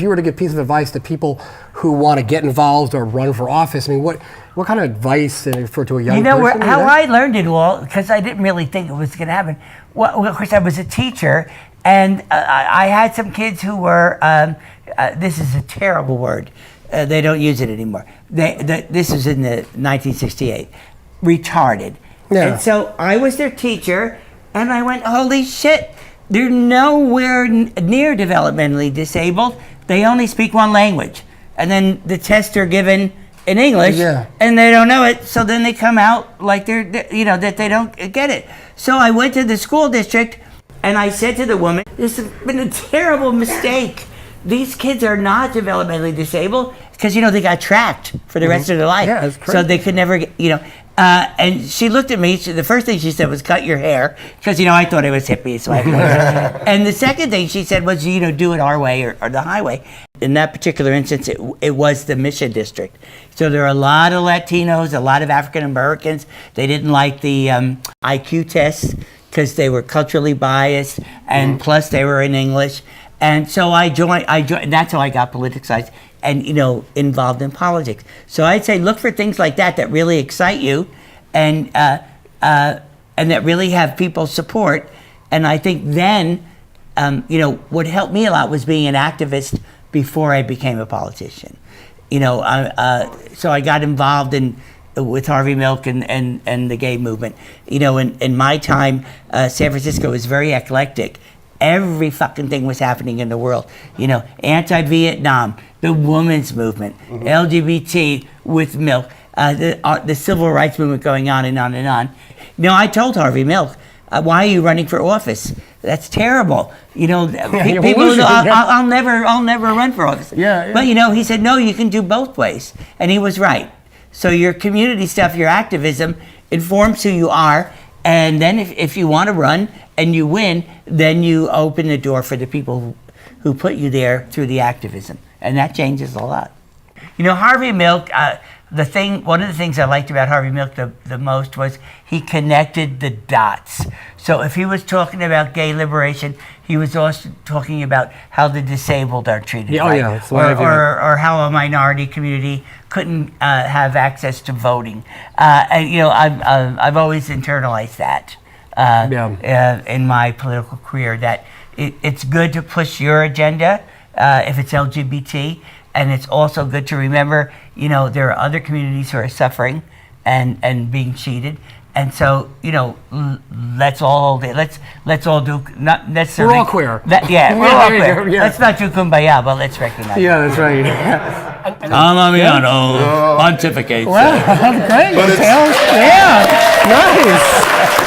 If you were to give piece of advice to people who want to get involved or run for office, I mean, what kind of advice for to a young person? How I learned it all, because I didn't really think it was going to happen. Well, of course, I was a teacher, and I had some kids who were, this is a terrible word. They don't use it anymore. This is in the 1968, retarded. Yeah. And so I was their teacher, and I went, holy shit, they're nowhere near developmentally disabled. They only speak one language. And then the tests are given in English, and they don't know it, so then they come out like that they don't get it. So I went to the school district, and I said to the woman, this has been a terrible mistake. These kids are not developmentally disabled, because, they got tracked for the rest of their life. Yeah, that's crazy. So they could never get, and she looked at me, the first thing she said was, cut your hair, because, I thought I was hippie, so I And the second thing she said was, do it our way or the highway. In that particular instance, it was the Mission District. So there are a lot of Latinos, a lot of African Americans. They didn't like the IQ tests because they were culturally biased, and plus they were in English. And so I joined, that's how I got politicized and, involved in politics. So I'd say look for things like that really excite you and that really have people's support. And I think then, what helped me a lot was being an activist before I became a politician. So I got involved with Harvey Milk and the gay movement. In my time, San Francisco was very eclectic. Every fucking thing was happening in the world. Anti-Vietnam, the women's movement, LGBT with Milk, the civil rights movement going on and on and on. I told Harvey Milk, why are you running for office? That's terrible. People, I'll never run for office. Yeah. But he said, no, you can do both ways. And he was right. So your community stuff, your activism informs who you are. And then if you want to run and you win, then you open the door for the people who put you there through the activism. And that changes a lot. Harvey Milk, one of the things I liked about Harvey Milk the most was he connected the dots. So if he was talking about gay liberation, he was also talking about how the disabled are treated, or how a minority community couldn't have access to voting. I've always internalized that in my political career, that it's good to push your agenda if it's LGBT, and it's also good to remember, there are other communities who are suffering and being cheated. And so, let's all do, not necessarily. We're all queer. We're all queer. Yeah. Let's not do kumbaya, but let's recognize it. Yeah, that's right. Ammiano pontificates. Wow, that's great. Yeah, nice.